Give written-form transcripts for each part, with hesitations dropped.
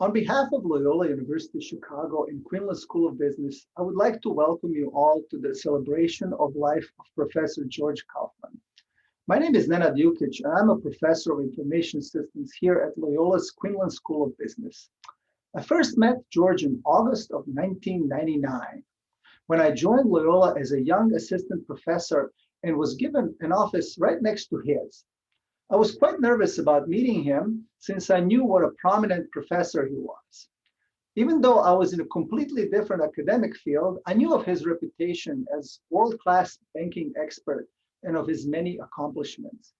On behalf of Loyola University Chicago and Quinlan School of Business, I would like to welcome you all to the celebration of life of Professor George Kaufman. My name is Nenad Jukic, and I'm a professor of information systems here at Loyola's Quinlan School of Business. I first met George in August of 1999, when I joined Loyola as a young assistant professor and was given an office right next to his. I was quite nervous about meeting him since I knew what a prominent professor he was. Even though I was in a completely different academic field, I knew of his reputation as world-class banking expert and of his many accomplishments.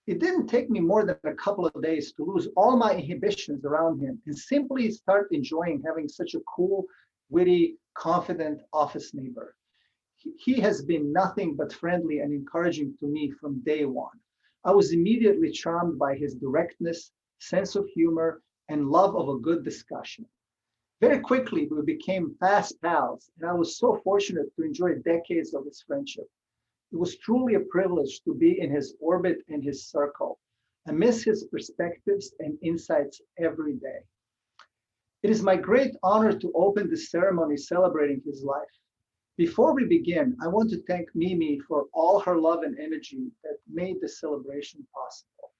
It didn't take me more than a couple of days to lose all my inhibitions around him and simply start enjoying having such a cool, witty, confident office neighbor. He has been nothing but friendly and encouraging to me from day one. I was immediately charmed by his directness, sense of humor, and love of a good discussion. Very quickly, we became fast pals, and I was so fortunate to enjoy decades of his friendship. It was truly a privilege to be in his orbit and his circle. I miss his perspectives and insights every day. It is my great honor to open this ceremony celebrating his life. Before we begin, I want to thank Mimi for all her love and energy that made this celebration possible.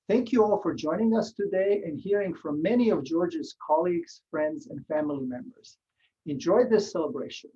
Thank you all for joining us today and hearing from many of George's colleagues, friends, and family members. Enjoy this celebration.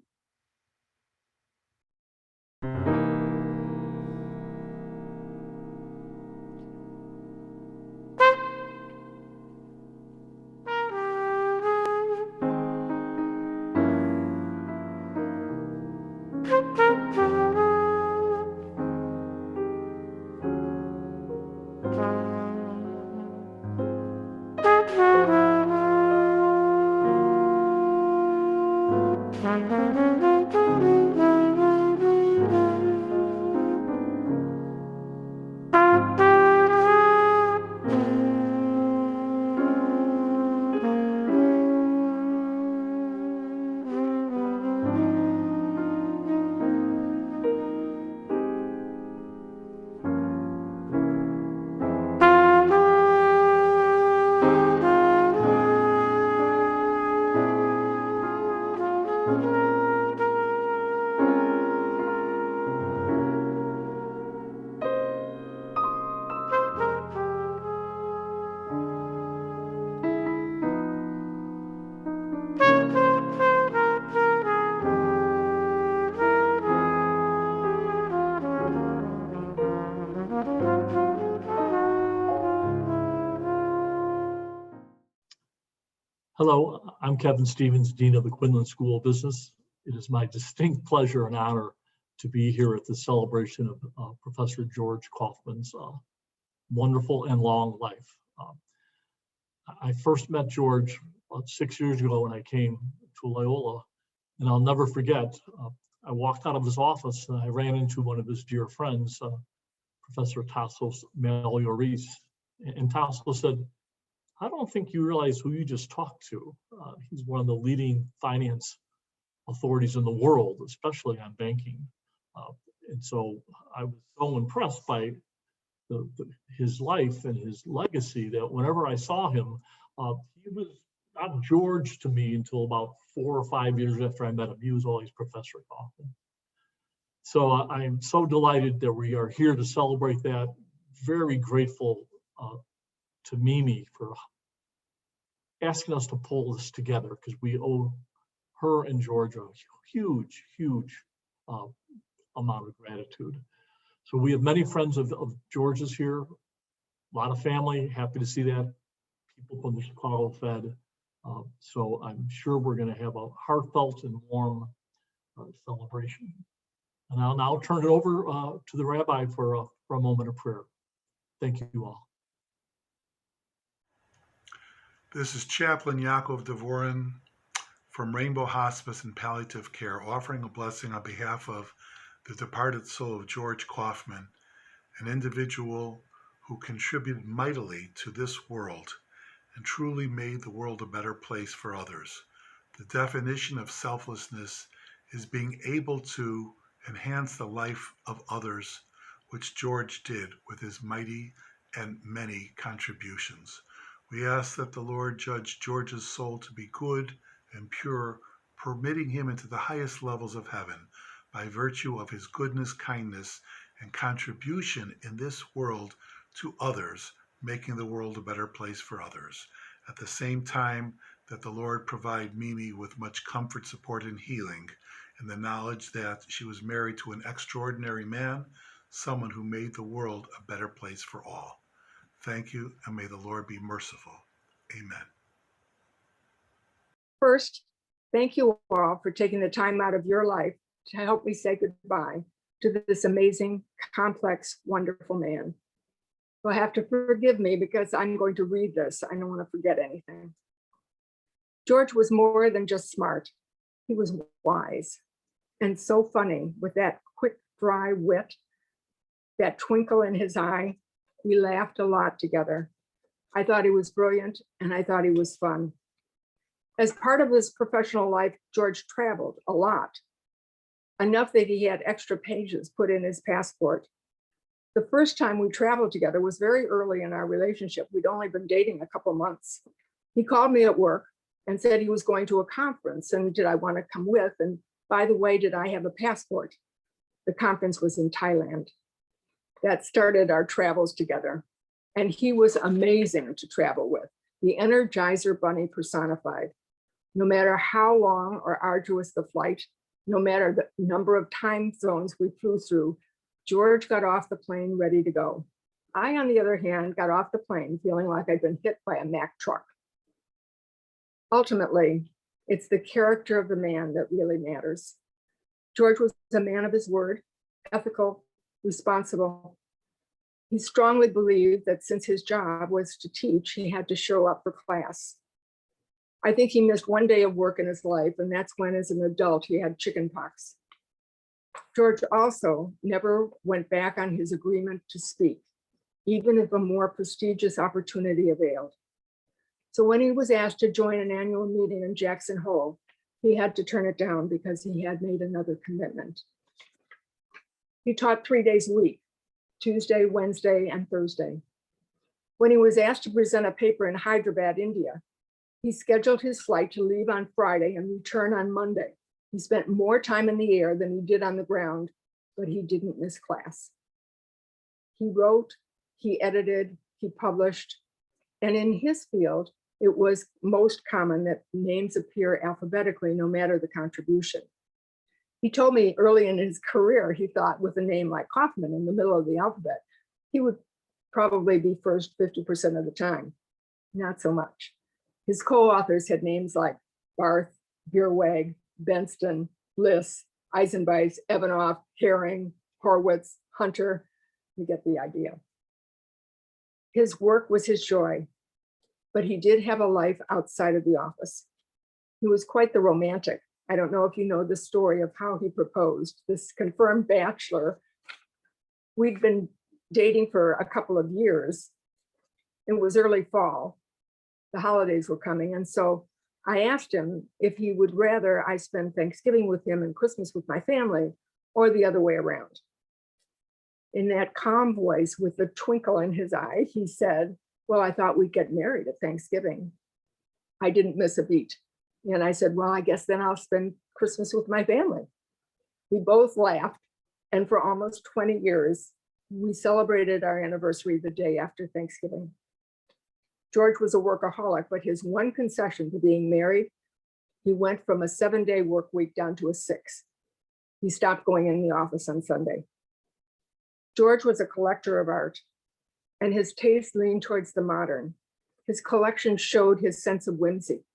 Hello, I'm Kevin Stevens, Dean of the Quinlan School of Business. It is my distinct pleasure and honor to be here at the celebration of Professor George Kaufman's wonderful and long life. I first met George about 6 years ago when I came to Loyola, and I'll never forget, I walked out of his office and I ran into one of his dear friends, Professor Tassos Melioris, and Tassos said, "I don't think you realize who you just talked to." He's one of the leading finance authorities in the world, especially on banking. And so I was so impressed by his life and his legacy that whenever I saw him, he was not George to me until about 4 or 5 years after I met him. He was always Professor Kaufman. So I am so delighted that we are here to celebrate that. Very grateful to Mimi for asking us to pull this together, because we owe her and George a huge, huge amount of gratitude. So we have many friends of George's here, a lot of family, happy to see that, people from the Chicago Fed. So I'm sure we're going to have a heartfelt and warm celebration. And I'll now turn it over to the rabbi for a moment of prayer. Thank you all. This is Chaplain Yaakov Dvorin from Rainbow Hospice and Palliative Care, offering a blessing on behalf of the departed soul of George Kaufman, an individual who contributed mightily to this world and truly made the world a better place for others. The definition of selflessness is being able to enhance the life of others, which George did with his mighty and many contributions. We ask that the Lord judge George's soul to be good and pure, permitting him into the highest levels of heaven by virtue of his goodness, kindness, and contribution in this world to others, making the world a better place for others. At the same time, that the Lord provide Mimi with much comfort, support, and healing in the knowledge that she was married to an extraordinary man, someone who made the world a better place for all. Thank you, and may the Lord be merciful. Amen. First, thank you all for taking the time out of your life to help me say goodbye to this amazing, complex, wonderful man. You'll have to forgive me because I'm going to read this. I don't want to forget anything. George was more than just smart. He was wise and so funny with that quick, dry wit, that twinkle in his eye. We laughed a lot together. I thought he was brilliant and I thought he was fun. As part of his professional life, George traveled a lot, enough that he had extra pages put in his passport. The first time we traveled together was very early in our relationship. We'd only been dating a couple months. He called me at work and said he was going to a conference and did I want to come with? And by the way, did I have a passport? The conference was in Thailand. That started our travels together. And he was amazing to travel with, the Energizer Bunny personified. No matter how long or arduous the flight, no matter the number of time zones we flew through, George got off the plane ready to go. I, on the other hand, got off the plane feeling like I'd been hit by a Mack truck. Ultimately, it's the character of the man that really matters. George was a man of his word, ethical, responsible. He strongly believed that since his job was to teach, he had to show up for class. I think he missed one day of work in his life, and that's when, as an adult, he had chickenpox. George also never went back on his agreement to speak, even if a more prestigious opportunity availed. So when he was asked to join an annual meeting in Jackson Hole, he had to turn it down because he had made another commitment. He taught 3 days a week, Tuesday, Wednesday, and Thursday. When he was asked to present a paper in Hyderabad, India, he scheduled his flight to leave on Friday and return on Monday. He spent more time in the air than he did on the ground, but he didn't miss class. He wrote, he edited, he published, and in his field, it was most common that names appear alphabetically, no matter the contribution. He told me early in his career, he thought with a name like Kaufman in the middle of the alphabet, he would probably be first 50% of the time. Not so much. His co-authors had names like Barth, Bierweg, Benston, Bliss, Eisenbeis, Evanoff, Herring, Horwitz, Hunter. You get the idea. His work was his joy, but he did have a life outside of the office. He was quite the romantic. I don't know if you know the story of how he proposed. This confirmed bachelor, we'd been dating for a couple of years. It was early fall. The holidays were coming. And so I asked him if he would rather I spend Thanksgiving with him and Christmas with my family, or the other way around. In that calm voice with the twinkle in his eye, he said, well, I thought we'd get married at Thanksgiving. I didn't miss a beat. And I said, well, I guess then I'll spend Christmas with my family. We both laughed. And for almost 20 years, we celebrated our anniversary the day after Thanksgiving. George was a workaholic, but his one concession to being married, he went from a 7-day work week down to a 6. He stopped going in the office on Sunday. George was a collector of art, and his taste leaned towards the modern. His collection showed his sense of whimsy.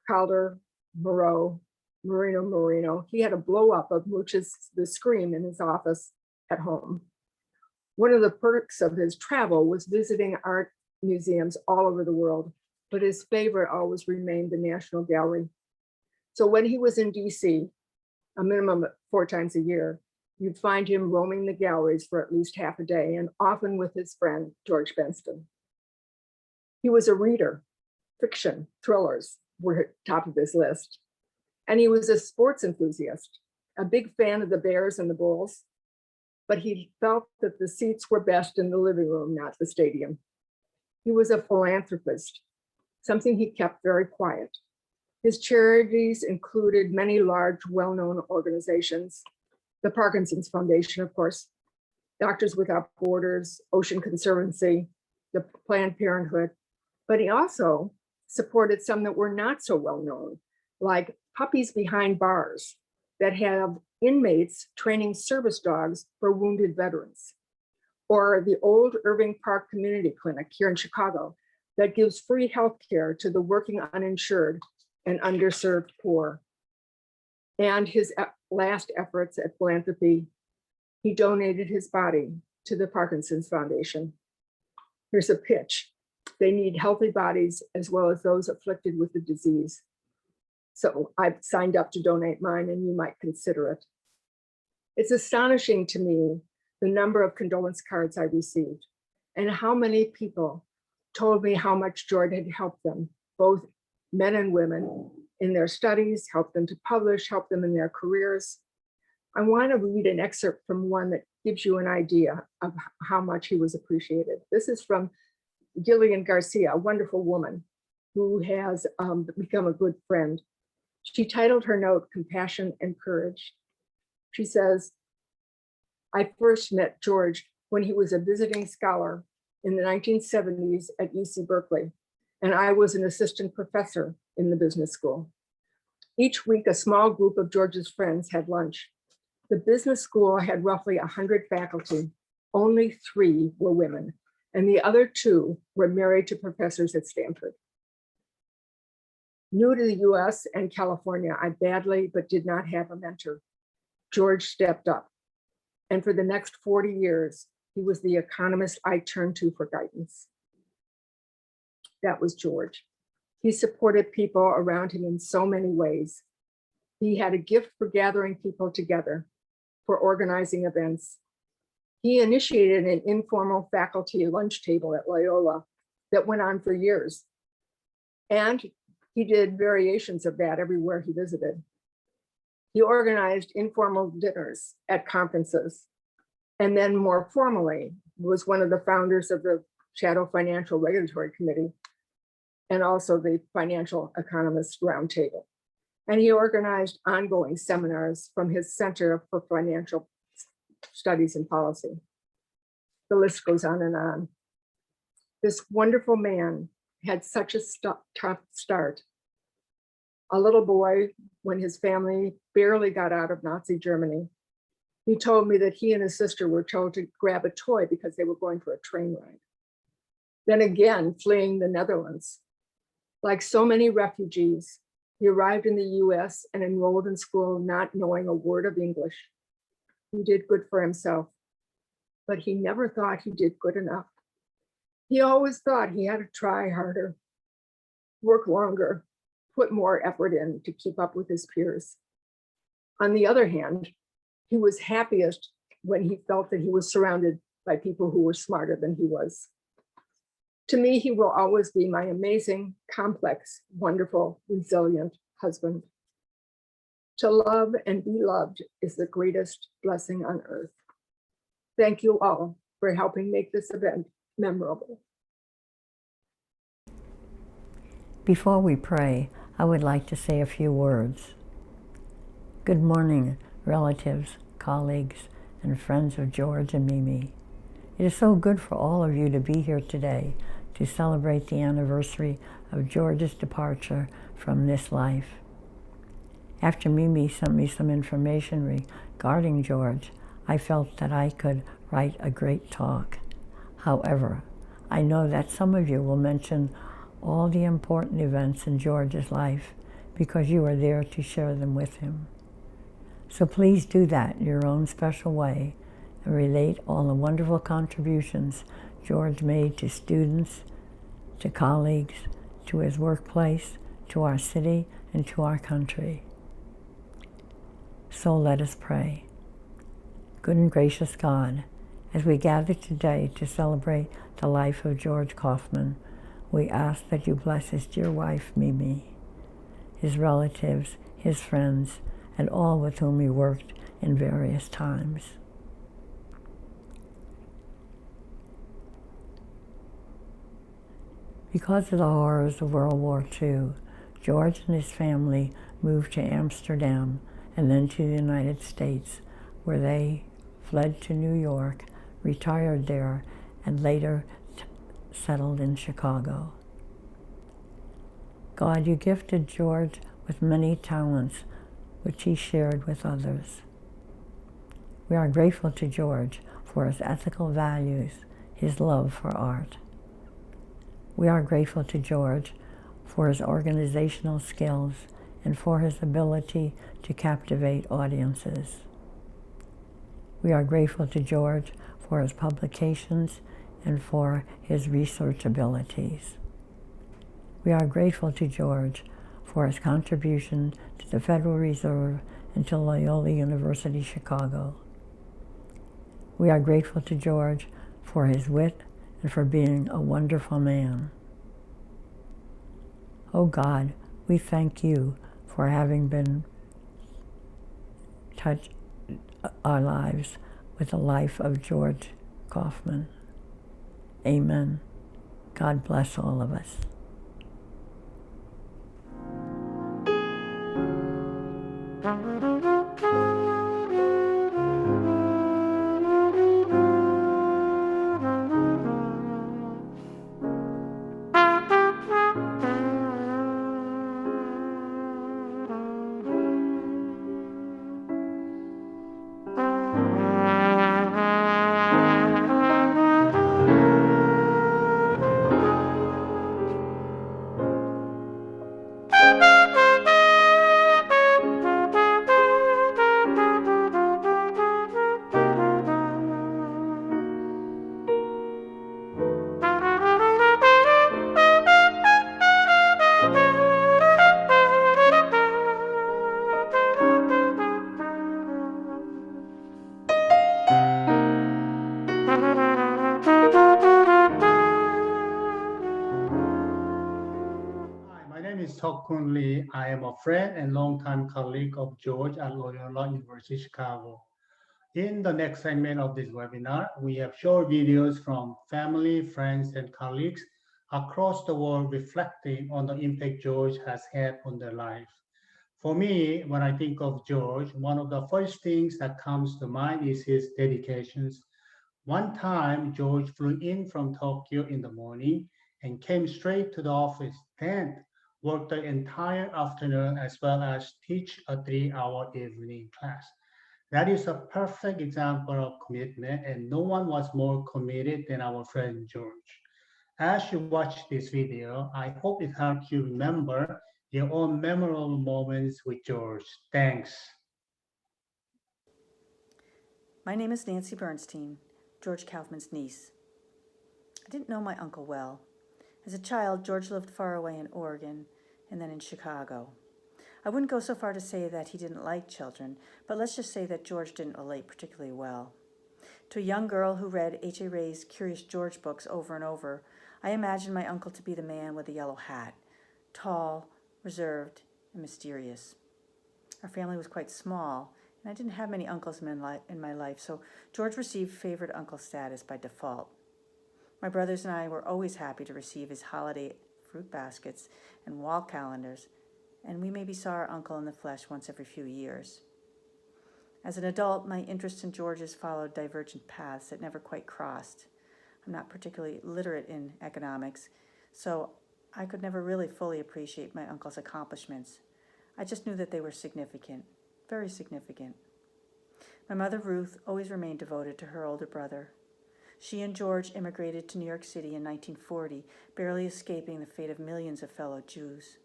Calder, Moreau, Marino. He had a blow up of Munch's The Scream in his office at home. One of the perks of his travel was visiting art museums all over the world, but his favorite always remained the National Gallery. So when he was in DC, a minimum of 4 times a year, you'd find him roaming the galleries for at least half a day, and often with his friend, George Benston. He was a reader. Fiction, thrillers were at the top of his list. And he was a sports enthusiast, a big fan of the Bears and the Bulls, but he felt that the seats were best in the living room, not the stadium. He was a philanthropist, something he kept very quiet. His charities included many large, well-known organizations, the Parkinson's Foundation, of course, Doctors Without Borders, Ocean Conservancy, the Planned Parenthood, but he also supported some that were not so well known, like Puppies Behind Bars, that have inmates training service dogs for wounded veterans, or the Old Irving Park Community Clinic here in Chicago that gives free health care to the working uninsured and underserved poor. And his last efforts at philanthropy, he donated his body to the Parkinson's Foundation. Here's a pitch. They need healthy bodies as well as those afflicted with the disease. So I've signed up to donate mine, and you might consider it. It's astonishing to me the number of condolence cards I received and how many people told me how much George had helped them, both men and women, in their studies, helped them to publish, helped them in their careers. I want to read an excerpt from one that gives you an idea of how much he was appreciated. This is from Gillian Garcia, a wonderful woman who has become a good friend. She titled her note, Compassion and Courage. She says, I first met George when he was a visiting scholar in the 1970s at UC Berkeley, and I was an assistant professor in the business school. Each week, a small group of George's friends had lunch. The business school had roughly 100 faculty. Only 3 were women, and the other 2 were married to professors at Stanford. New to the US and California, I badly but did not have a mentor. George stepped up, and for the next 40 years, he was the economist I turned to for guidance. That was George. He supported people around him in so many ways. He had a gift for gathering people together, for organizing events. He initiated an informal faculty lunch table at Loyola that went on for years. And he did variations of that everywhere he visited. He organized informal dinners at conferences, and then more formally was one of the founders of the Shadow Financial Regulatory Committee and also the Financial Economists Roundtable. And he organized ongoing seminars from his Center for Financial Studies and Policy. The list goes on and on. This wonderful man had such a tough start. A little boy, when his family barely got out of Nazi Germany, he told me that he and his sister were told to grab a toy because they were going for a train ride. Then again, fleeing the Netherlands. Like so many refugees, he arrived in the US and enrolled in school not knowing a word of English. He did good for himself, but he never thought he did good enough. He always thought he had to try harder, work longer, put more effort in to keep up with his peers. On the other hand, he was happiest when he felt that he was surrounded by people who were smarter than he was. To me, he will always be my amazing, complex, wonderful, resilient husband. To love and be loved is the greatest blessing on earth. Thank you all for helping make this event memorable. Before we pray, I would like to say a few words. Good morning, relatives, colleagues, and friends of George and Mimi. It is so good for all of you to be here today to celebrate the anniversary of George's departure from this life. After Mimi sent me some information regarding George, I felt that I could write a great talk. However, I know that some of you will mention all the important events in George's life because you are there to share them with him. So please do that in your own special way and relate all the wonderful contributions George made to students, to colleagues, to his workplace, to our city, and to our country. So let us pray. Good and gracious God, as we gather today to celebrate the life of George Kaufman, we ask that you bless his dear wife, Mimi, his relatives, his friends, and all with whom he worked in various times. Because of the horrors of World War II, George and his family moved to Amsterdam and then to the United States, where they fled to New York, retired there, and later settled in Chicago. God, you gifted George with many talents, which he shared with others. We are grateful to George for his ethical values, his love for art. We are grateful to George for his organizational skills and for his ability to captivate audiences. We are grateful to George for his publications and for his research abilities. We are grateful to George for his contribution to the Federal Reserve and to Loyola University Chicago. We are grateful to George for his wit and for being a wonderful man. Oh God, we thank you for having been touched our lives with the life of George Kaufman. Amen. God bless all of us. Kun Lee. I am a friend and longtime colleague of George at Loyola University Chicago. In the next segment of this webinar, we have short videos from family, friends, and colleagues across the world reflecting on the impact George has had on their life. For me, when I think of George, one of the first things that comes to mind is his dedications. One time, George flew in from Tokyo in the morning and came straight to the office. Then worked the entire afternoon as well as teach a 3-hour evening class. That is a perfect example of commitment, and no one was more committed than our friend George. As you watch this video, I hope it helps you remember your own memorable moments with George. Thanks. My name is Nancy Bernstein, George Kaufman's niece. I didn't know my uncle well. As a child, George lived far away in Oregon and then in Chicago. I wouldn't go so far to say that he didn't like children, but let's just say that George didn't relate particularly well. To a young girl who read H.A. Ray's Curious George books over and over, I imagined my uncle to be the man with the yellow hat, tall, reserved, and mysterious. Our family was quite small, and I didn't have many uncles in my life, so George received favorite uncle status by default. My brothers and I were always happy to receive his holiday fruit baskets and wall calendars, and we maybe saw our uncle in the flesh once every few years. As an adult, my interest in George's followed divergent paths that never quite crossed. I'm not particularly literate in economics, so I could never really fully appreciate my uncle's accomplishments. I just knew that they were significant, very significant. My mother, Ruth, always remained devoted to her older brother. She and George immigrated to New York City in 1940, barely escaping the fate of millions of fellow Jews.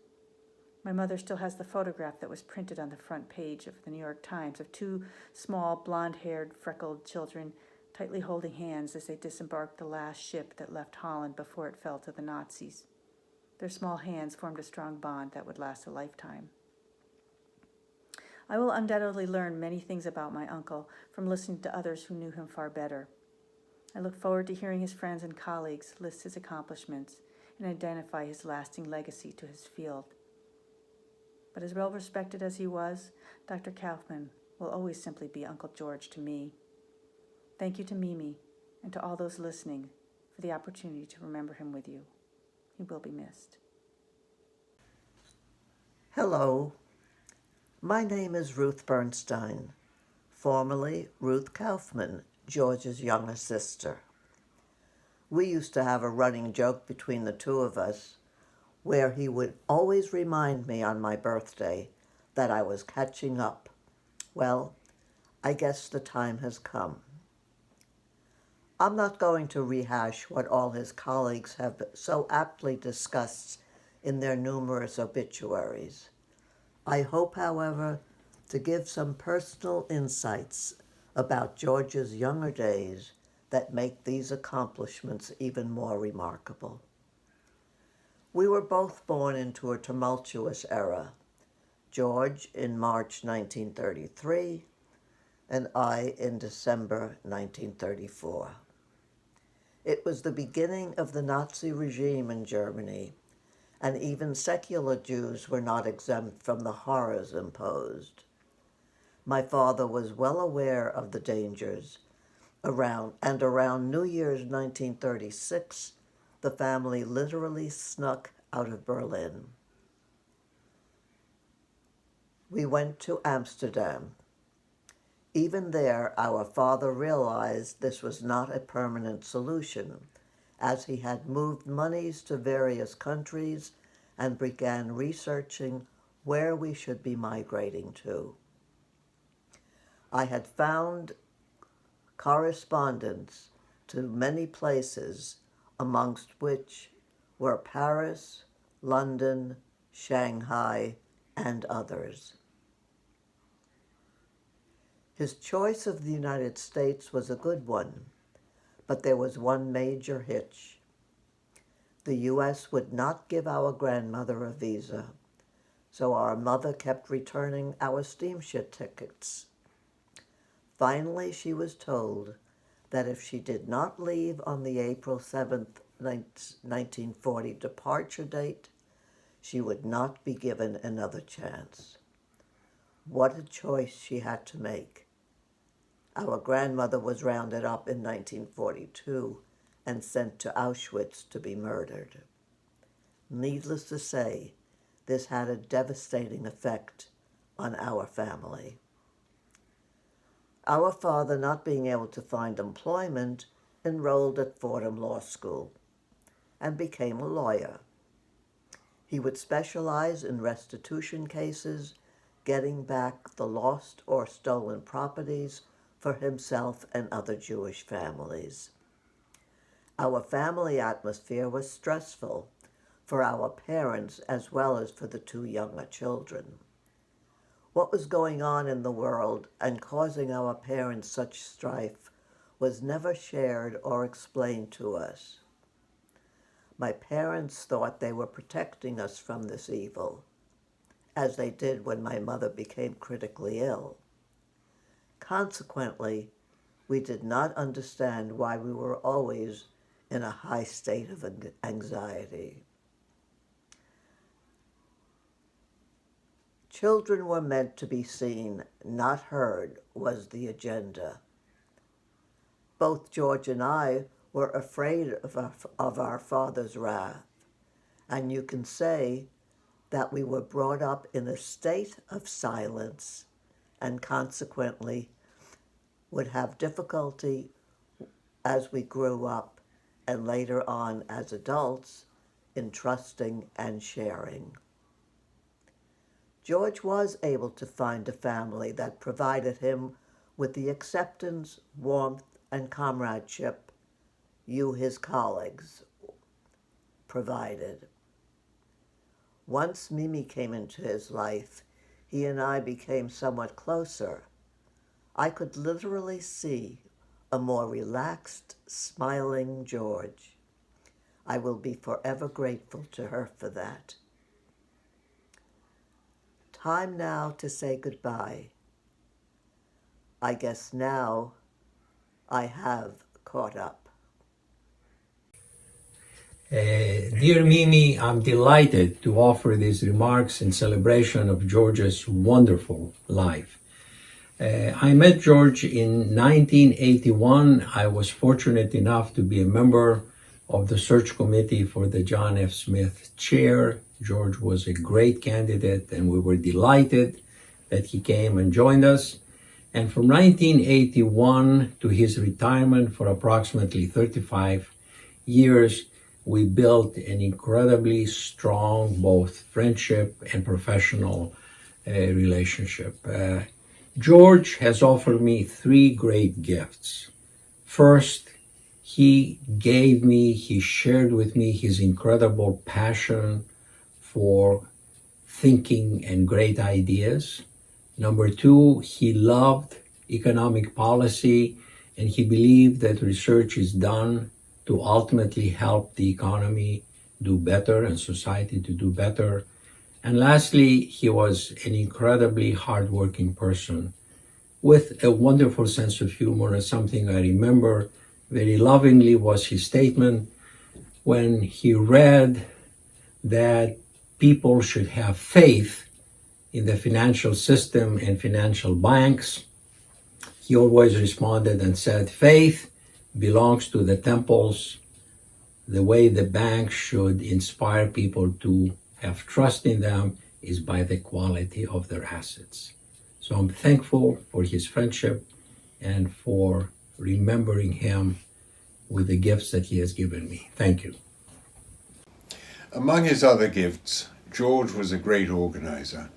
My mother still has the photograph that was printed on the front page of the New York Times of two small, blonde-haired, freckled children tightly holding hands as they disembarked the last ship that left Holland before it fell to the Nazis. Their small hands formed a strong bond that would last a lifetime. I will undoubtedly learn many things about my uncle from listening to others who knew him far better. I look forward to hearing his friends and colleagues list his accomplishments and identify his lasting legacy to his field. But as well respected as he was, Dr. Kaufman will always simply be Uncle George to me. Thank you to Mimi and to all those listening for the opportunity to remember him with you. He will be missed. Hello, my name is Ruth Bernstein, formerly Ruth Kaufman, George's younger sister. We used to have a running joke between the two of us where he would always remind me on my birthday that I was catching up. Well, I guess the time has come. I'm not going to rehash what all his colleagues have so aptly discussed in their numerous obituaries. I hope, however, to give some personal insights about George's younger days that make these accomplishments even more remarkable. We were both born into a tumultuous era, George in March 1933, and I in December 1934. It was the beginning of the Nazi regime in Germany, and even secular Jews were not exempt from the horrors imposed. My father was well aware of the dangers. Around New Year's 1936, the family literally snuck out of Berlin. We went to Amsterdam. Even there, our father realized this was not a permanent solution, as he had moved monies to various countries and began researching where we should be migrating to. I had found correspondence to many places, amongst which were Paris, London, Shanghai, and others. His choice of the United States was a good one, but there was one major hitch. The U.S. would not give our grandmother a visa, so our mother kept returning our steamship tickets. Finally, she was told that if she did not leave on the April 7th, 1940 departure date, she would not be given another chance. What a choice she had to make. Our grandmother was rounded up in 1942 and sent to Auschwitz to be murdered. Needless to say, this had a devastating effect on our family. Our father, not being able to find employment, enrolled at Fordham Law School and became a lawyer. He would specialize in restitution cases, getting back the lost or stolen properties for himself and other Jewish families. Our family atmosphere was stressful for our parents as well as for the two younger children. What was going on in the world and causing our parents such strife was never shared or explained to us. My parents thought they were protecting us from this evil, as they did when my mother became critically ill. Consequently, we did not understand why we were always in a high state of anxiety. Children were meant to be seen, not heard, was the agenda. Both George and I were afraid of our father's wrath, and you can say that we were brought up in a state of silence and consequently would have difficulty as we grew up and later on as adults in trusting and sharing. George was able to find a family that provided him with the acceptance, warmth, and comradeship you, his colleagues, provided. Once Mimi came into his life, he and I became somewhat closer. I could literally see a more relaxed, smiling George. I will be forever grateful to her for that. Time now to say goodbye. I guess now I have caught up. Dear Mimi, I'm delighted to offer these remarks in celebration of George's wonderful life. I met George in 1981. I was fortunate enough to be a member of the search committee for the John F. Smith chair. George was a great candidate, and we were delighted that he came and joined us. And from 1981 to his retirement for approximately 35 years, we built an incredibly strong both friendship and professional relationship. George has offered me three great gifts. First, he shared with me his incredible passion for thinking and great ideas. Number two, he loved economic policy, and he believed that research is done to ultimately help the economy do better and society to do better. And lastly, he was an incredibly hardworking person with a wonderful sense of humor. And something I remember very lovingly was his statement when he read that people should have faith in the financial system and financial banks. He always responded and said, faith belongs to the temples. The way the banks should inspire people to have trust in them is by the quality of their assets. So I'm thankful for his friendship and for remembering him with the gifts that he has given me. Thank you. Among his other gifts, George was a great organizer.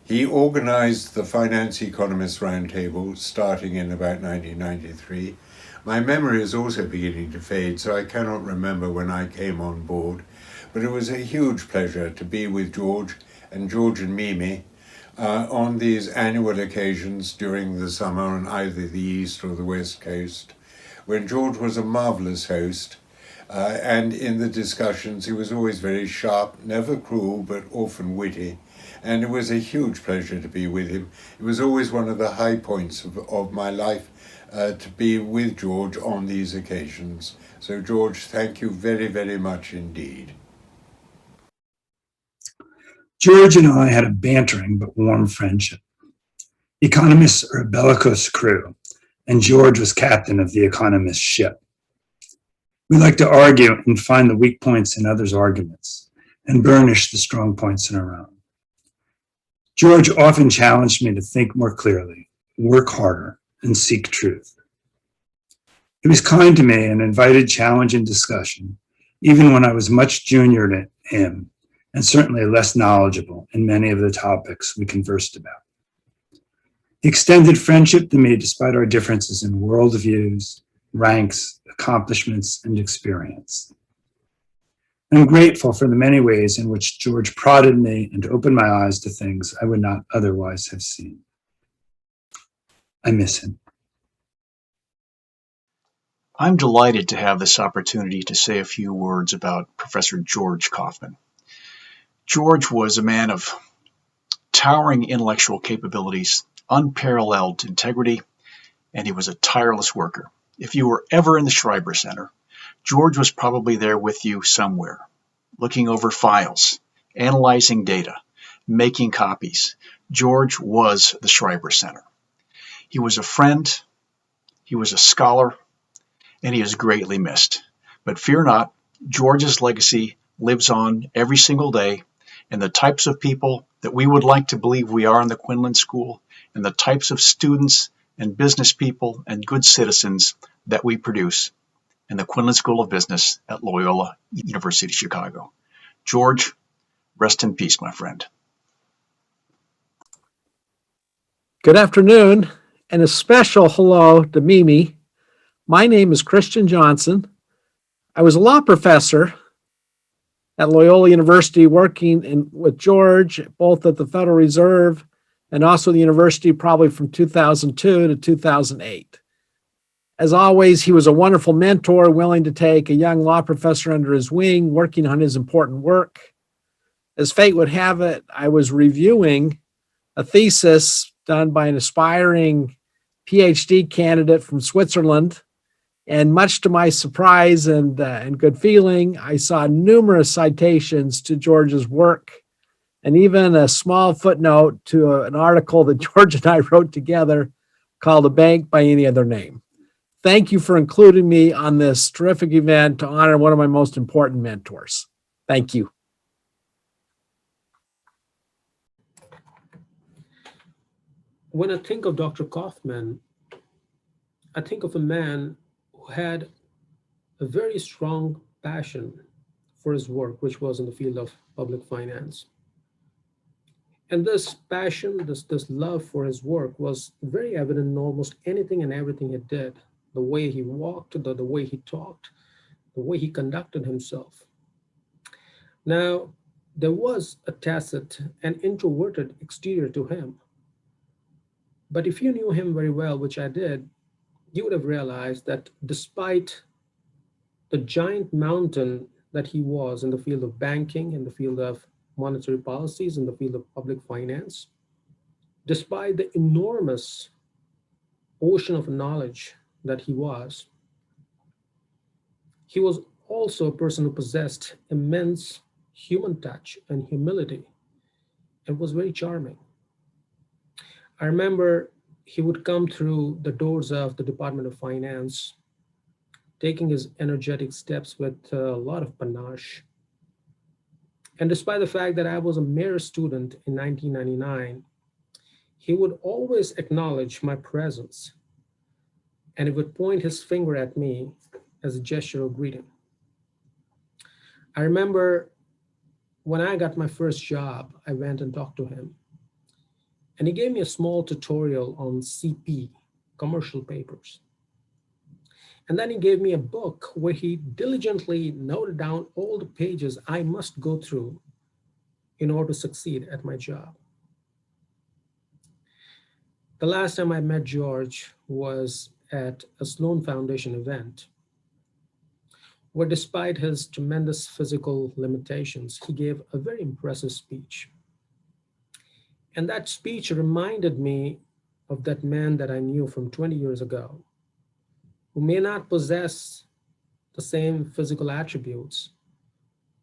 He organized the Finance Economists Roundtable starting in about 1993. My memory is also beginning to fade, so I cannot remember when I came on board, but it was a huge pleasure to be with George and Mimi on these annual occasions during the summer on either the East or the West Coast, when George was a marvelous host, and in the discussions he was always very sharp, never cruel, but often witty, and it was a huge pleasure to be with him. It was always one of the high points of my life to be with George on these occasions. So George, thank you very, very much indeed. George and I had a bantering but warm friendship. Economists are a bellicose crew, and George was captain of the Economist ship. We like to argue and find the weak points in others' arguments and burnish the strong points in our own. George often challenged me to think more clearly, work harder, and seek truth. He was kind to me and invited challenge and discussion, even when I was much junior to him and certainly less knowledgeable in many of the topics we conversed about. He extended friendship to me despite our differences in worldviews, ranks, accomplishments, and experience. I'm grateful for the many ways in which George prodded me and opened my eyes to things I would not otherwise have seen. I miss him. I'm delighted to have this opportunity to say a few words about Professor George Kaufman. George was a man of towering intellectual capabilities, unparalleled integrity, and he was a tireless worker. If you were ever in the Schreiber Center, George was probably there with you somewhere, looking over files, analyzing data, making copies. George was the Schreiber Center. He was a friend, he was a scholar, and he is greatly missed. But fear not, George's legacy lives on every single day, and the types of people that we would like to believe we are in the Quinlan School, and the types of students and business people and good citizens that we produce in the Quinlan School of Business at Loyola University, Chicago. George, rest in peace, my friend. Good afternoon, and a special hello to Mimi. My name is Christian Johnson. I was a law professor at Loyola University working with George, both at the Federal Reserve and also the university probably from 2002 to 2008. As always, he was a wonderful mentor, willing to take a young law professor under his wing, working on his important work. As fate would have it, I was reviewing a thesis done by an aspiring PhD candidate from Switzerland. And much to my surprise and good feeling, I saw numerous citations to George's work and even a small footnote to an article that George and I wrote together called A Bank by Any Other Name. thank you for including me on this terrific event to honor one of my most important mentors. Thank you. When I think of Dr. Kaufman, I think of a man who had a very strong passion for his work, which was in the field of public finance. And this passion, this love for his work was very evident in almost anything and everything he did. The way he walked, the way he talked, the way he conducted himself. Now, there was a tacit and introverted exterior to him. But if you knew him very well, which I did, you would have realized that despite the giant mountain that he was in the field of banking, in the field of monetary policies, in the field of public finance, despite the enormous ocean of knowledge that he was also a person who possessed immense human touch and humility and was very charming. I remember he would come through the doors of the Department of Finance, taking his energetic steps with a lot of panache. And despite the fact that I was a mere student in 1999, he would always acknowledge my presence, and he would point his finger at me as a gesture of greeting. I remember when I got my first job, I went and talked to him. And he gave me a small tutorial on CP, commercial papers. And then he gave me a book where he diligently noted down all the pages I must go through in order to succeed at my job. The last time I met George was at a Sloan Foundation event, where despite his tremendous physical limitations, he gave a very impressive speech. And that speech reminded me of that man that I knew from 20 years ago, who may not possess the same physical attributes,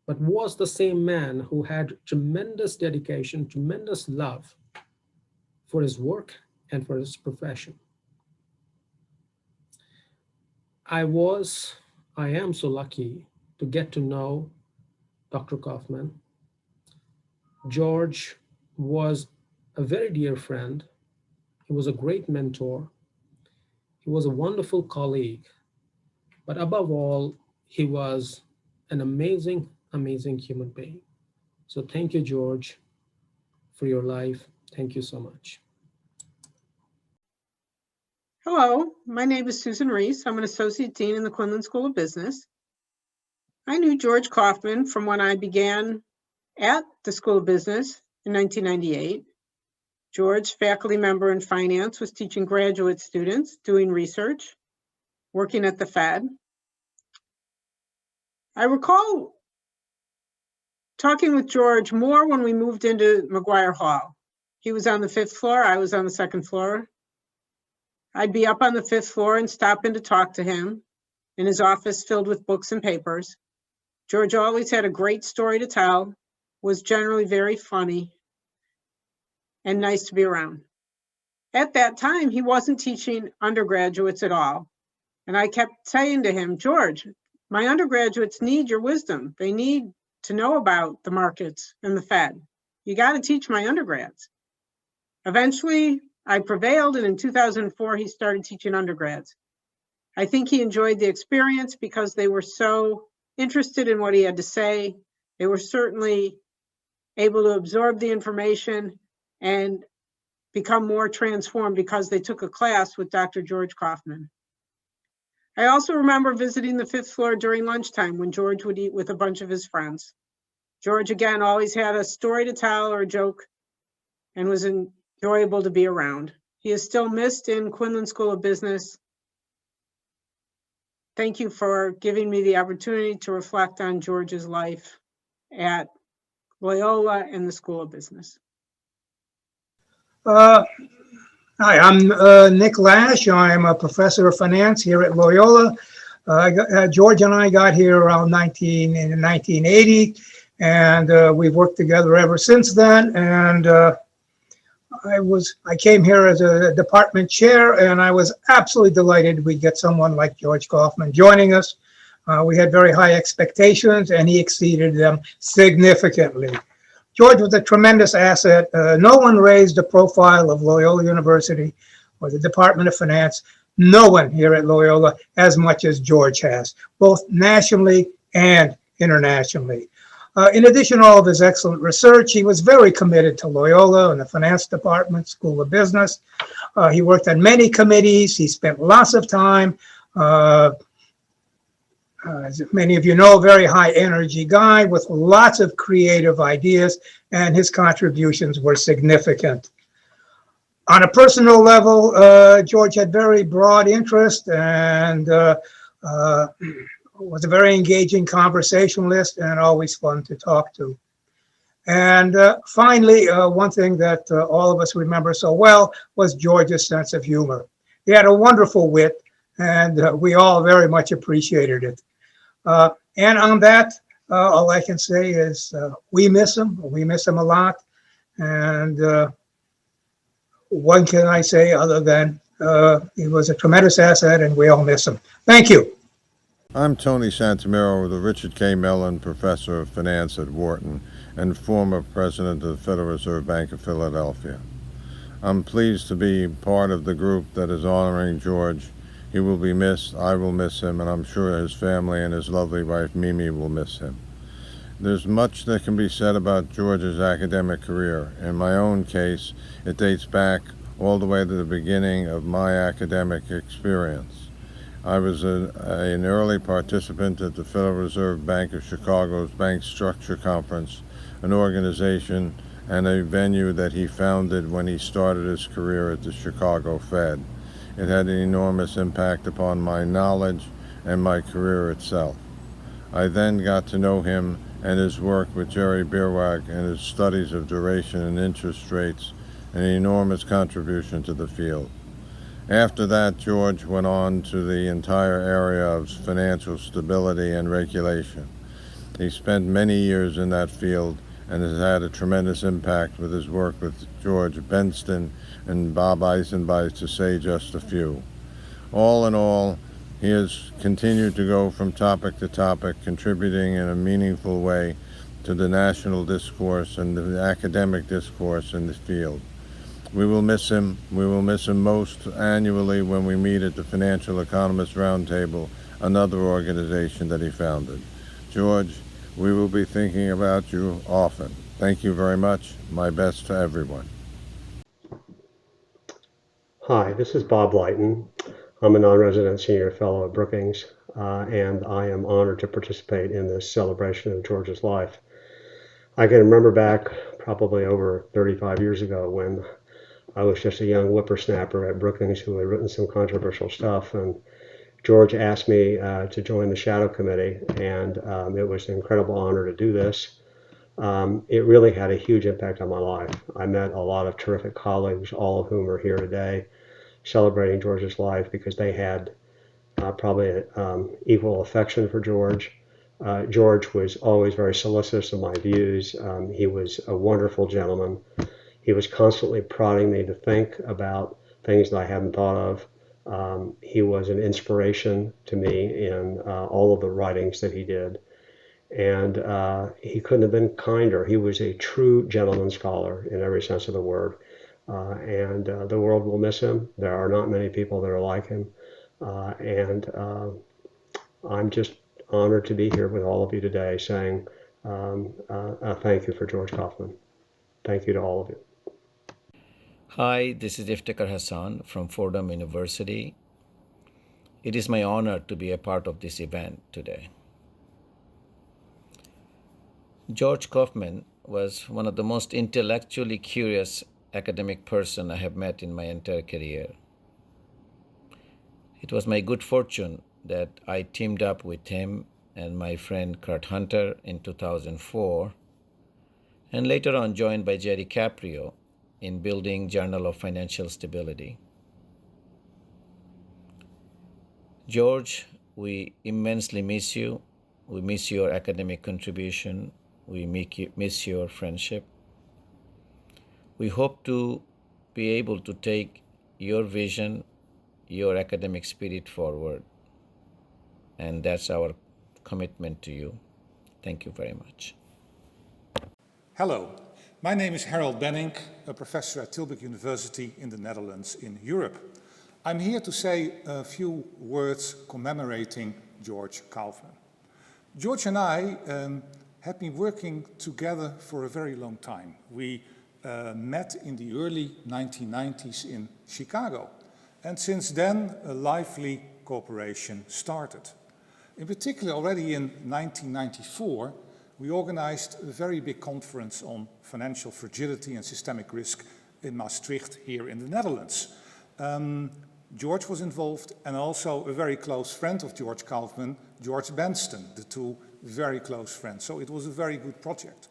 but was the same man who had tremendous dedication, tremendous love for his work and for his profession. I am so lucky to get to know Dr. Kaufman. George was a very dear friend. He was a great mentor. He was a wonderful colleague. But above all, he was an amazing, amazing human being. So thank you, George, for your life. Thank you so much. Hello, my name is Susan Reese. I'm an associate dean in the Quinlan School of Business. I knew George Kaufman from when I began at the School of Business in 1998. George, faculty member in finance, was teaching graduate students, doing research, working at the Fed. I recall talking with George more when we moved into McGuire Hall. He was on the 5th floor, I was on the 2nd floor. I'd be up on the 5th floor and stop in to talk to him in his office filled with books and papers. George always had a great story to tell, was generally very funny, and nice to be around. At that time, he wasn't teaching undergraduates at all. And I kept saying to him, George, my undergraduates need your wisdom. They need to know about the markets and the Fed. You got to teach my undergrads. Eventually, I prevailed, and in 2004, he started teaching undergrads. I think he enjoyed the experience because they were so interested in what he had to say. They were certainly able to absorb the information and become more transformed because they took a class with Dr. George Kaufman. I also remember visiting the 5th floor during lunchtime when George would eat with a bunch of his friends. George, again, always had a story to tell or a joke and was enjoyable to be around. He is still missed in Quinlan School of Business. Thank you for giving me the opportunity to reflect on George's life at Loyola and the School of Business. Hi, I'm Nick Lash. I'm a professor of finance here at Loyola. George and I got here around 1980, and we've worked together ever since then. And I came here as a department chair, and I was absolutely delighted we'd get someone like George Kaufman joining us. We had very high expectations, and he exceeded them significantly. George was a tremendous asset. No one raised the profile of Loyola University or the Department of Finance, no one here at Loyola as much as George has, both nationally and internationally. In addition to all of his excellent research, he was very committed to Loyola and the Finance Department, School of Business. He worked on many committees. He spent lots of time. As many of you know, a very high energy guy with lots of creative ideas, and his contributions were significant. On a personal level, George had very broad interest and was a very engaging conversationalist and always fun to talk to. And finally, one thing that all of us remember so well was George's sense of humor. He had a wonderful wit, and we all very much appreciated it. And on that, all I can say is we miss him. We miss him a lot. And what can I say other than he was a tremendous asset, and we all miss him. Thank you. I'm Tony Santamiro, the Richard K. Mellon Professor of Finance at Wharton and former President of the Federal Reserve Bank of Philadelphia. I'm pleased to be part of the group that is honoring George. He will be missed, I will miss him, and I'm sure his family and his lovely wife Mimi will miss him. There's much that can be said about George's academic career. In my own case, it dates back all the way to the beginning of my academic experience. I was an early participant at the Federal Reserve Bank of Chicago's Bank Structure Conference, an organization and a venue that he founded when he started his career at the Chicago Fed. It had an enormous impact upon my knowledge and my career itself. I then got to know him and his work with Jerry Bierwag and his studies of duration and interest rates, an enormous contribution to the field. After that, George went on to the entire area of financial stability and regulation. He spent many years in that field and has had a tremendous impact with his work with George Benston and Bob Eisenbeis, to say just a few. All in all, he has continued to go from topic to topic, contributing in a meaningful way to the national discourse and the academic discourse in the field. We will miss him. We will miss him most annually when we meet at the Financial Economists Roundtable, another organization that he founded. George, we will be thinking about you often. Thank you very much. My best to everyone. Hi, this is Bob Lighton. I'm a non-resident senior fellow at Brookings, and I am honored to participate in this celebration of George's life. I can remember back probably over 35 years ago when I was just a young whippersnapper at Brookings who had written some controversial stuff, and George asked me to join the Shadow Committee, and it was an incredible honor to do this. It really had a huge impact on my life. I met a lot of terrific colleagues, all of whom are here today, celebrating George's life because they had probably equal affection for George. George was always very solicitous of my views. He was a wonderful gentleman. He was constantly prodding me to think about things that I hadn't thought of. He was an inspiration to me in all of the writings that he did. And he couldn't have been kinder. He was a true gentleman scholar in every sense of the word. And the world will miss him. There are not many people that are like him. And I'm just honored to be here with all of you today saying thank you for George Kaufman. Thank you to all of you. Hi, this is Iftikhar Hassan from Fordham University. It is my honor to be a part of this event today. George Kaufman was one of the most intellectually curious academic person I have met in my entire career. It was my good fortune that I teamed up with him and my friend Kurt Hunter in 2004, and later on joined by Jerry Caprio in building Journal of Financial Stability. George, we immensely miss you. We miss your academic contribution. We miss your friendship. We hope to be able to take your vision, your academic spirit forward. And that's our commitment to you. Thank you very much. Hello, my name is Harold Benning, a professor at Tilburg University in the Netherlands in Europe. I'm here to say a few words commemorating George Kaufman. George and I have been working together for a very long time. We met in the early 1990s in Chicago, and since then a lively cooperation started. In particular, already in 1994, we organized a very big conference on financial fragility and systemic risk in Maastricht here in the Netherlands. George was involved, and also a very close friend of George Kaufman, George Benston, the two very close friends. So it was a very good project.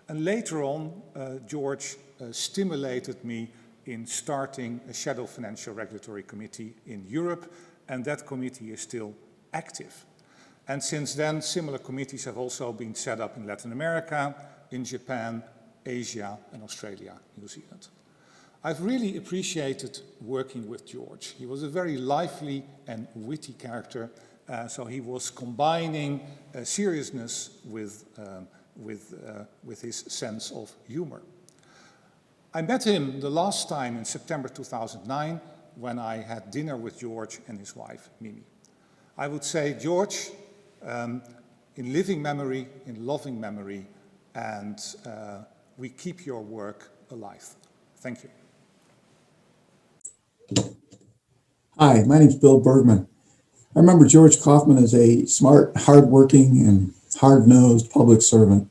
And later on, George stimulated me in starting a shadow financial regulatory committee in Europe, and that committee is still active. And since then, similar committees have also been set up in Latin America, in Japan, Asia, and Australia, New Zealand. I've really appreciated working with George. He was a very lively and witty character, so he was combining seriousness with his sense of humor. I met him the last time in September 2009 when I had dinner with George and his wife, Mimi. I would say, George, in living memory, in loving memory, and we keep your work alive. Thank you. Hi, my name's Bill Bergman. I remember George Kaufman as a smart, hardworking, and hard-nosed public servant.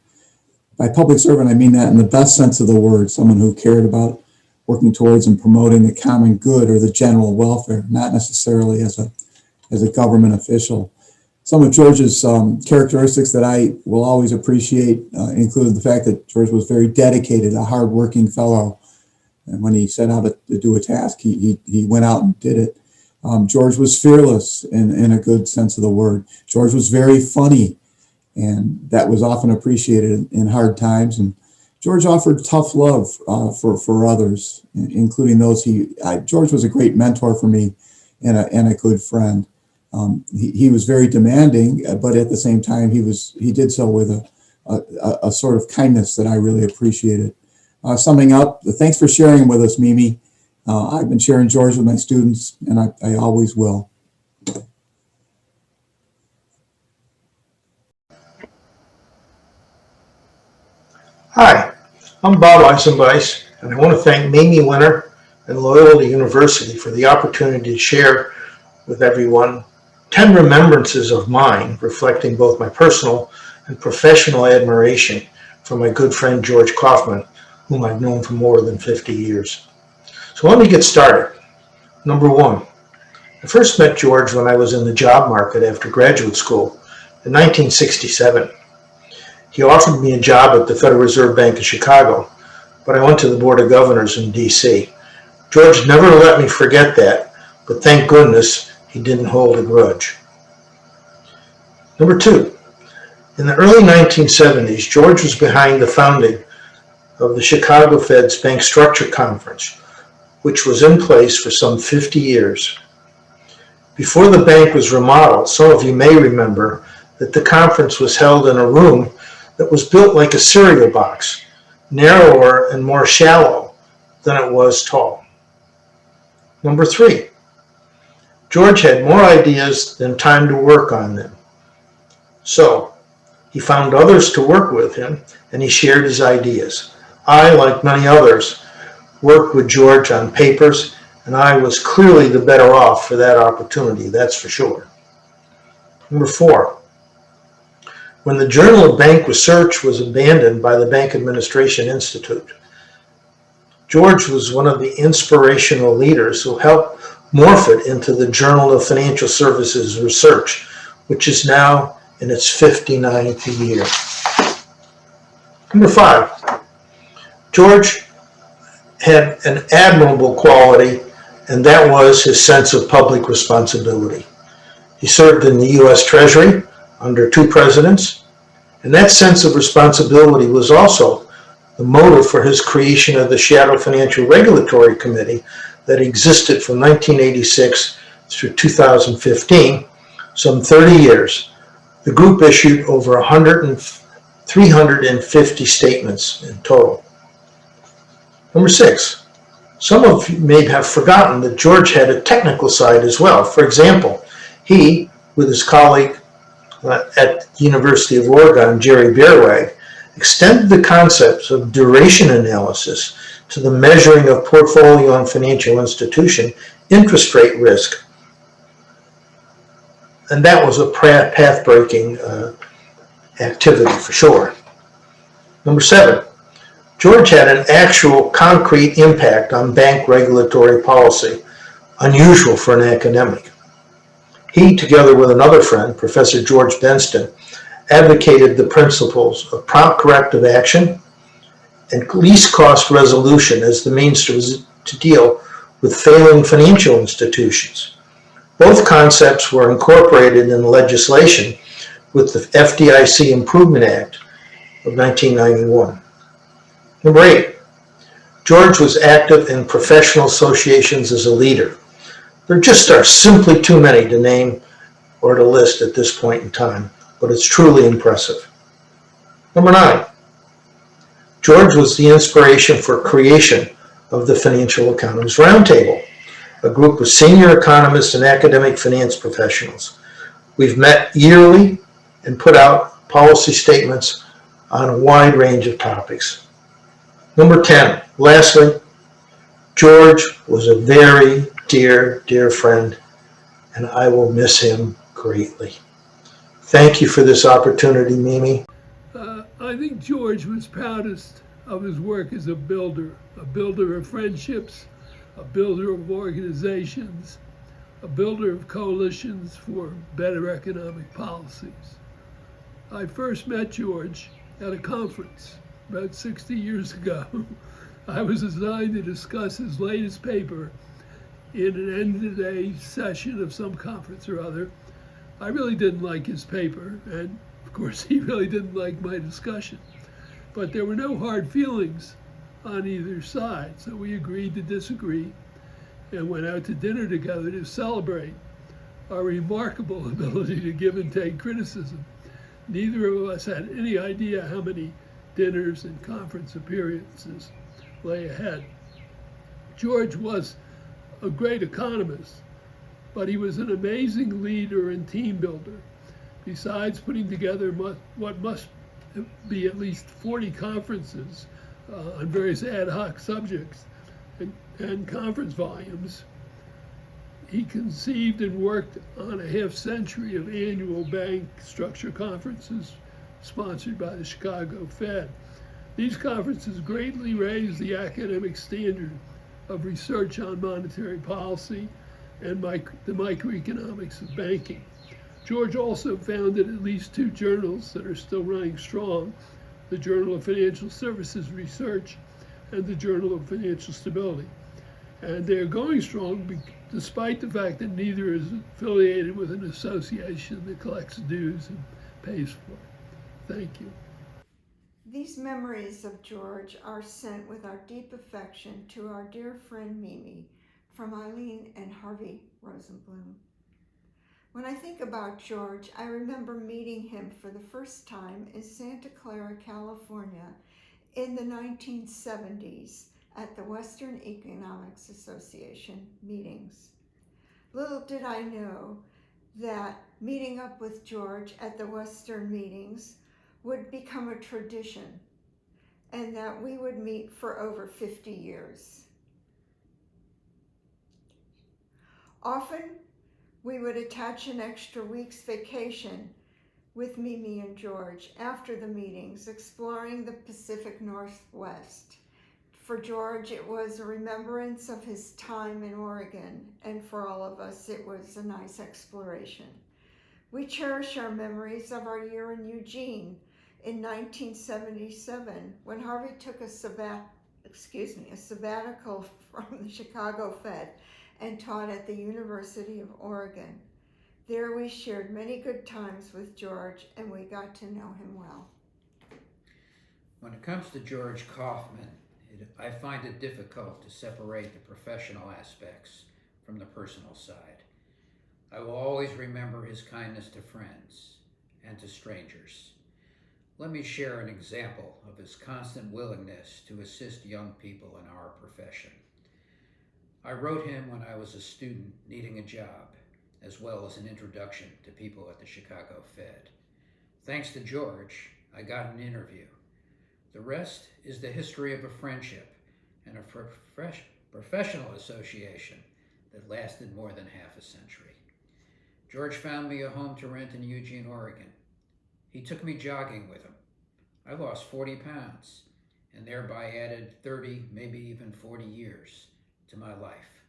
By public servant, I mean that in the best sense of the word, someone who cared about working towards and promoting the common good or the general welfare, not necessarily as a government official. Some of George's characteristics that I will always appreciate include the fact that George was very dedicated, a hardworking fellow. And when he set out to do a task, he went out and did it. George was fearless in a good sense of the word. George was very funny, and that was often appreciated in hard times. And George offered tough love for others, including those George was a great mentor for me and a good friend. He was very demanding, but at the same time, he did so with a sort of kindness that I really appreciated. Summing up, thanks for sharing with us, Mimi. I've been sharing George with my students, and I always will. Hi, I'm Bob Eisenbeiss, and I want to thank Mimi Winter and Loyola University for the opportunity to share with everyone 10 remembrances of mine, reflecting both my personal and professional admiration for my good friend George Kaufman, whom I've known for more than 50 years. So let me get started. Number one, I first met George when I was in the job market after graduate school in 1967. He offered me a job at the Federal Reserve Bank of Chicago, but I went to the Board of Governors in DC. George never let me forget that, but thank goodness he didn't hold a grudge. Number two, in the early 1970s, George was behind the founding of the Chicago Fed's Bank Structure Conference, which was in place for some 50 years. Before the bank was remodeled, some of you may remember that the conference was held in a room that was built like a cereal box, narrower and more shallow than it was tall. Number three, George had more ideas than time to work on them. So he found others to work with him, and he shared his ideas. I, like many others, worked with George on papers, and I was clearly the better off for that opportunity, that's for sure. Number four, when the Journal of Bank Research was abandoned by the Bank Administration Institute, George was one of the inspirational leaders who helped morph it into the Journal of Financial Services Research, which is now in its 59th year. Number five, George had an admirable quality, and that was his sense of public responsibility. He served in the U.S. Treasury under two presidents, and that sense of responsibility was also the motive for his creation of the Shadow Financial Regulatory Committee that existed from 1986 through 2015, some 30 years. The group issued over 350 statements in total. Number 6, some of you may have forgotten that George had a technical side as well. For example, he, with his colleague at the University of Oregon, Jerry Beerwag, extended the concepts of duration analysis to the measuring of portfolio and financial institution interest rate risk. And that was a path-breaking activity for sure. Number 7, George had an actual concrete impact on bank regulatory policy, unusual for an academic. He, together with another friend, Professor George Benston, advocated the principles of prompt corrective action and least cost resolution as the means to deal with failing financial institutions. Both concepts were incorporated in legislation with the FDIC Improvement Act of 1991. Number 8, George was active in professional associations as a leader. There just are simply too many to name or to list at this point in time, but it's truly impressive. Number 9, George was the inspiration for creation of the Financial Economists Roundtable, a group of senior economists and academic finance professionals. We've met yearly and put out policy statements on a wide range of topics. Number 10, lastly, George was a very dear, dear friend, and I will miss him greatly. Thank you for this opportunity, Mimi. I think George was proudest of his work as a builder of friendships, a builder of organizations, a builder of coalitions for better economic policies. I first met George at a conference about 60 years ago. I was assigned to discuss his latest paper in an end-of-the-day session of some conference or other. I really didn't like his paper, and of course he really didn't like my discussion. But there were no hard feelings on either side, so we agreed to disagree and went out to dinner together to celebrate our remarkable ability to give and take criticism. Neither of us had any idea how many dinners and conference appearances lay ahead. George was a great economist, but he was an amazing leader and team builder. Besides putting together what must be at least 40 conferences on various ad hoc subjects and conference volumes, he conceived and worked on a half-century of annual bank structure conferences sponsored by the Chicago Fed. These conferences greatly raised the academic standard of research on monetary policy and the microeconomics of banking. George also founded at least 2 journals that are still running strong, the Journal of Financial Services Research and the Journal of Financial Stability. And they're going strong despite the fact that neither is affiliated with an association that collects dues and pays for it. Thank you. These memories of George are sent with our deep affection to our dear friend Mimi from Eileen and Harvey Rosenblum. When I think about George, I remember meeting him for the first time in Santa Clara, California in the 1970s at the Western Economics Association meetings. Little did I know that meeting up with George at the Western meetings would become a tradition and that we would meet for over 50 years. Often, we would attach an extra week's vacation with Mimi and George after the meetings, exploring the Pacific Northwest. For George, it was a remembrance of his time in Oregon, and for all of us, it was a nice exploration. We cherish our memories of our year in Eugene in 1977, when Harvey took a sabbatical from the Chicago Fed and taught at the University of Oregon. There we shared many good times with George, and we got to know him well. When it comes to George Kaufman, I find it difficult to separate the professional aspects from the personal side. I will always remember his kindness to friends and to strangers. Let me share an example of his constant willingness to assist young people in our profession. I wrote him when I was a student needing a job, as well as an introduction to people at the Chicago Fed. Thanks to George, I got an interview. The rest is the history of a friendship and a professional association that lasted more than half a century. George found me a home to rent in Eugene, Oregon. He took me jogging with him. I lost 40 pounds and thereby added 30, maybe even 40 years to my life.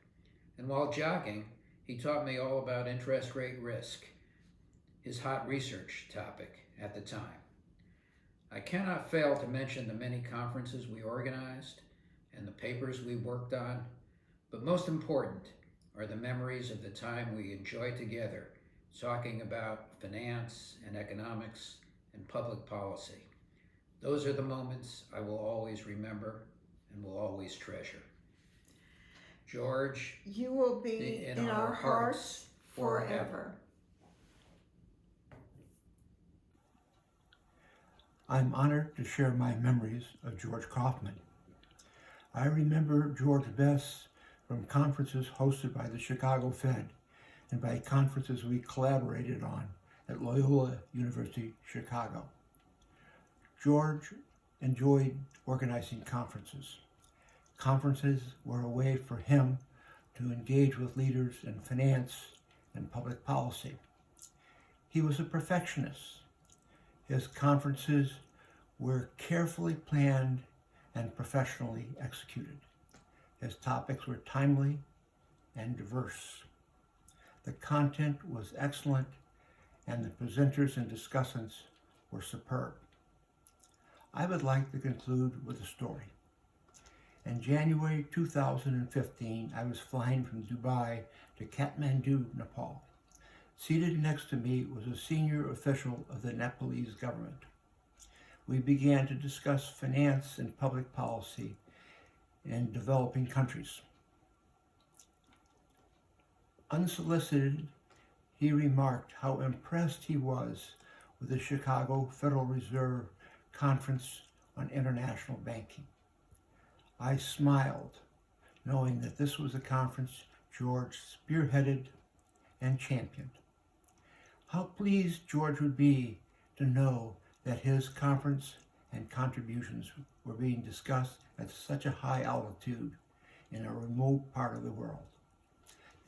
And while jogging, he taught me all about interest rate risk, his hot research topic at the time. I cannot fail to mention the many conferences we organized and the papers we worked on, but most important are the memories of the time we enjoyed together talking about finance and economics and public policy. Those are the moments I will always remember and will always treasure. George, you will be in our hearts forever. I'm honored to share my memories of George Kaufman. I remember George best from conferences hosted by the Chicago Fed and by conferences we collaborated on at Loyola University, Chicago. George enjoyed organizing conferences. Conferences were a way for him to engage with leaders in finance and public policy. He was a perfectionist. His conferences were carefully planned and professionally executed. His topics were timely and diverse. The content was excellent, and the presenters and discussants were superb. I would like to conclude with a story. In January 2015, I was flying from Dubai to Kathmandu, Nepal. Seated next to me was a senior official of the Nepalese government. We began to discuss finance and public policy in developing countries. Unsolicited, he remarked how impressed he was with the Chicago Federal Reserve Conference on International Banking. I smiled, knowing that this was a conference George spearheaded and championed. How pleased George would be to know that his conference and contributions were being discussed at such a high altitude in a remote part of the world.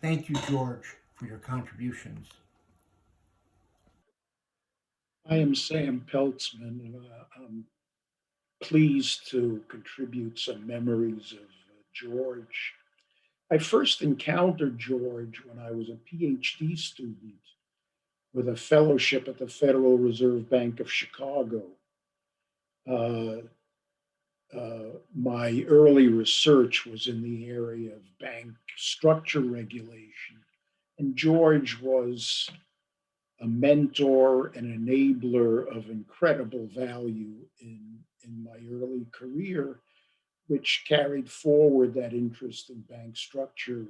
Thank you, George, for your contributions. I am Sam Peltzman, and I'm pleased to contribute some memories of George. I first encountered George when I was a PhD student with a fellowship at the Federal Reserve Bank of Chicago. My early research was in the area of bank structure regulation, and George was a mentor and enabler of incredible value in my early career, which carried forward that interest in bank structure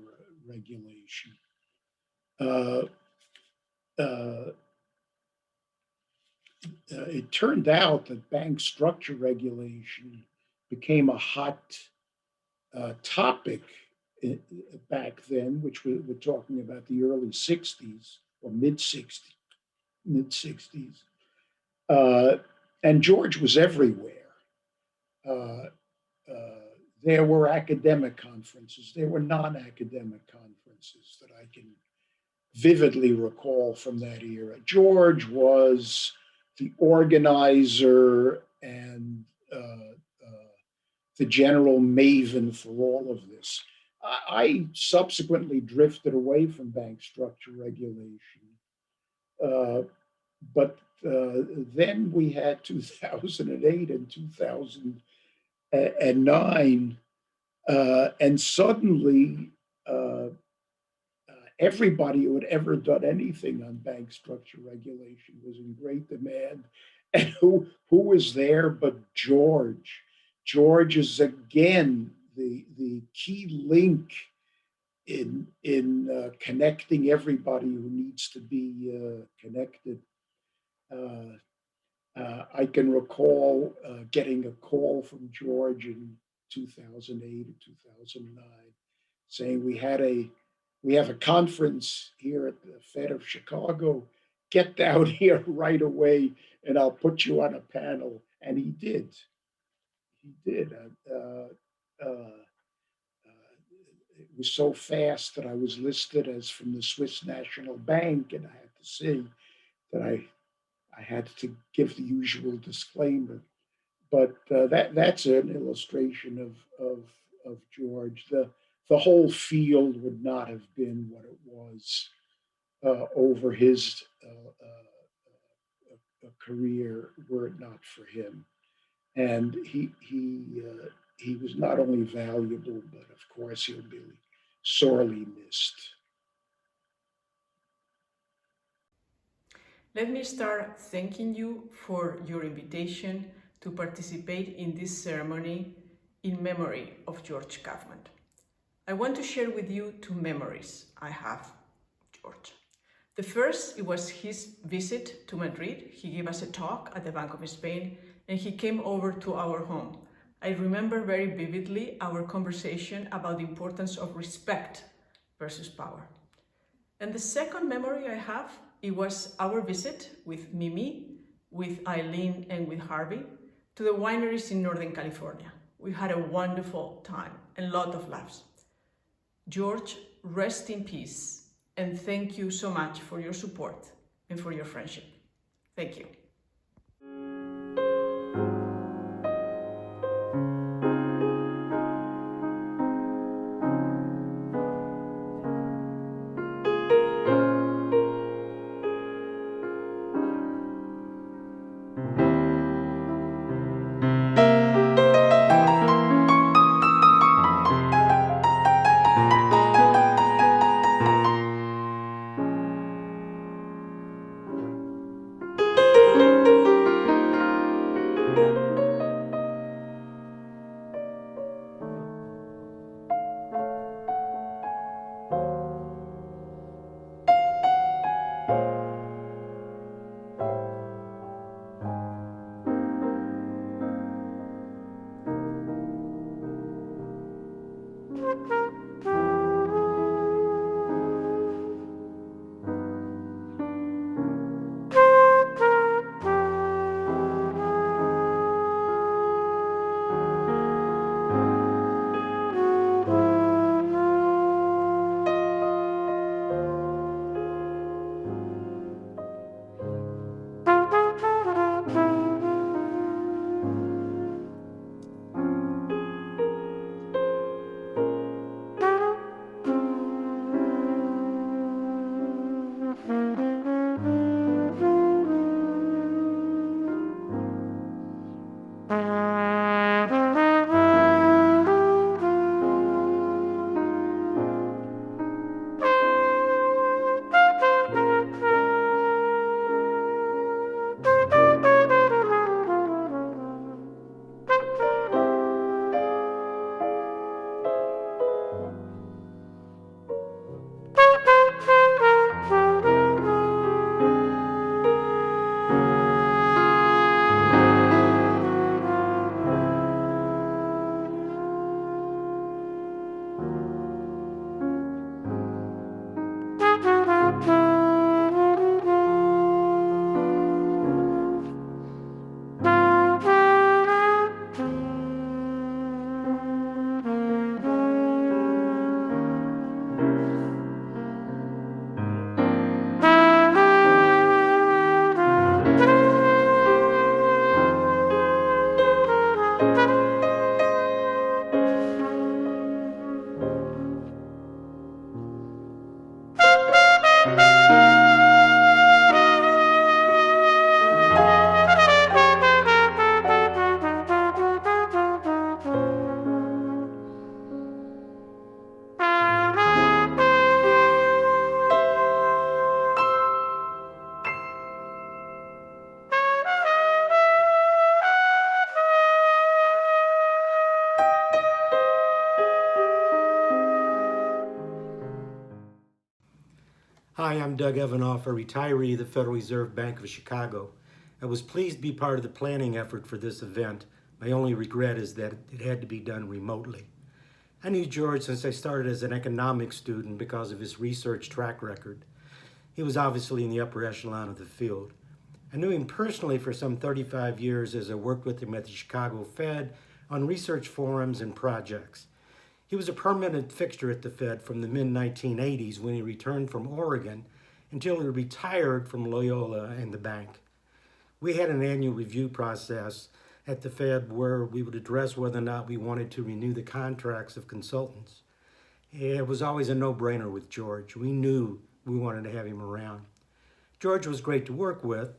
regulation. It turned out that bank structure regulation became a hot topic back then, which we're talking about the early 60s or mid 60s. And George was everywhere. There were academic conferences, there were non-academic conferences that I can vividly recall from that era. George was the organizer and the general maven for all of this. I subsequently drifted away from bank structure regulation. But then we had 2008 and 2009, and suddenly everybody who had ever done anything on bank structure regulation was in great demand, And who was there but George? George is again the key link in connecting everybody who needs to be connected. I can recall getting a call from George in 2008 or 2009 saying we have a conference here at the Fed of Chicago. Get down here right away and I'll put you on a panel. And he did. He did. It was so fast that I was listed as from the Swiss National Bank, and I had to see that I had to give the usual disclaimer. But that's an illustration of George. The whole field would not have been what it was over his career were it not for him. And he was not only valuable, but of course he'll be sorely missed. Let me start thanking you for your invitation to participate in this ceremony in memory of George Kaufman. I want to share with you two memories I have of George. The first, it was his visit to Madrid. He gave us a talk at the Bank of Spain and he came over to our home. I remember very vividly our conversation about the importance of respect versus power. And the second memory I have, it was our visit with Mimi, with Eileen and with Harvey to the wineries in Northern California. We had a wonderful time and a lot of laughs. George, rest in peace, and thank you so much for your support and for your friendship. Thank you. Hi, I'm Doug Evanoff, a retiree of the Federal Reserve Bank of Chicago. I was pleased to be part of the planning effort for this event. My only regret is that it had to be done remotely. I knew George since I started as an economics student because of his research track record. He was obviously in the upper echelon of the field. I knew him personally for some 35 years as I worked with him at the Chicago Fed on research forums and projects. He was a permanent fixture at the Fed from the mid-1980s when he returned from Oregon until he retired from Loyola and the bank. We had an annual review process at the Fed where we would address whether or not we wanted to renew the contracts of consultants. It was always a no-brainer with George. We knew we wanted to have him around. George was great to work with,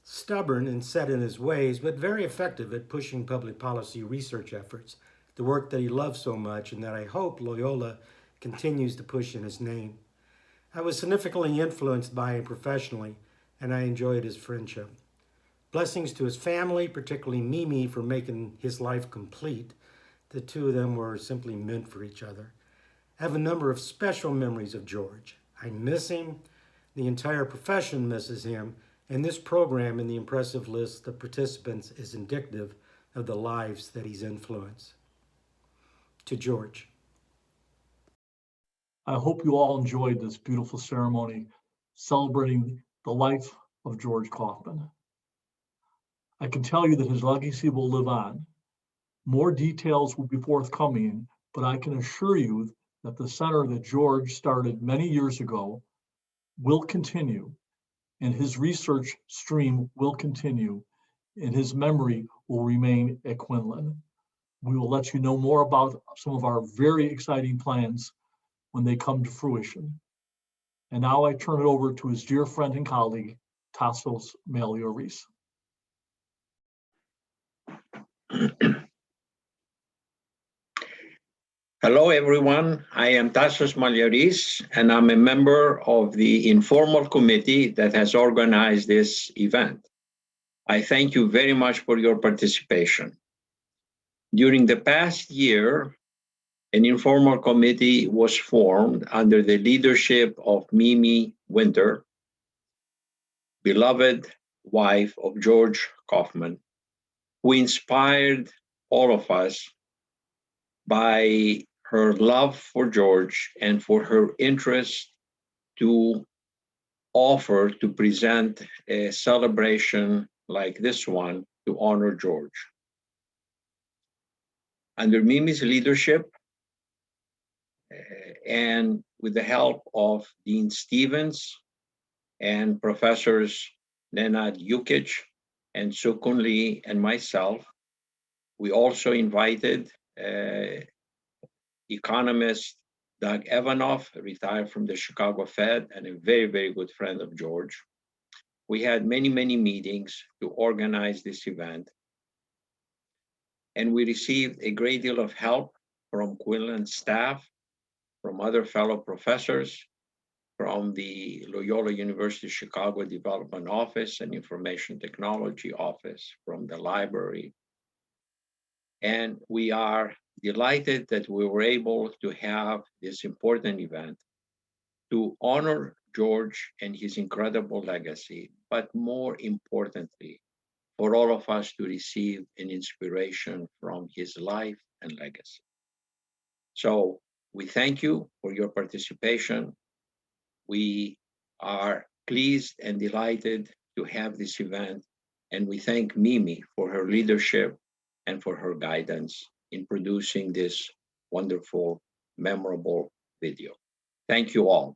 stubborn and set in his ways, but very effective at pushing public policy research efforts, the work that he loves so much and that I hope Loyola continues to push in his name. I was significantly influenced by him professionally, and I enjoyed his friendship. Blessings to his family, particularly Mimi, for making his life complete. The two of them were simply meant for each other. I have a number of special memories of George. I miss him, the entire profession misses him, and this program and the impressive list of participants is indicative of the lives that he's influenced. To George. I hope you all enjoyed this beautiful ceremony celebrating the life of George Kaufman. I can tell you that his legacy will live on. More details will be forthcoming, but I can assure you that the center that George started many years ago will continue, and his research stream will continue, and his memory will remain at Quinlan. We will let you know more about some of our very exciting plans when they come to fruition. And now I turn it over to his dear friend and colleague, Tassos Malioris. Hello, everyone. I am Tassos Malioris, and I'm a member of the informal committee that has organized this event. I thank you very much for your participation. During the past year, an informal committee was formed under the leadership of Mimi Winter, beloved wife of George Kaufman, who inspired all of us by her love for George and for her interest to offer to present a celebration like this one to honor George. Under Mimi's leadership, and with the help of Dean Stevens and Professors Nenad Jukic and Sukun Lee and myself, we also invited economist Doug Evanoff, retired from the Chicago Fed and a very, very good friend of George. We had many, many meetings to organize this event. And we received a great deal of help from Quinlan staff, from other fellow professors, from the Loyola University Chicago Development Office and Information Technology Office, from the library. And we are delighted that we were able to have this important event to honor George and his incredible legacy, but more importantly, for all of us to receive an inspiration from his life and legacy. So we thank you for your participation. We are pleased and delighted to have this event, and we thank Mimi for her leadership and for her guidance in producing this wonderful, memorable video. Thank you all.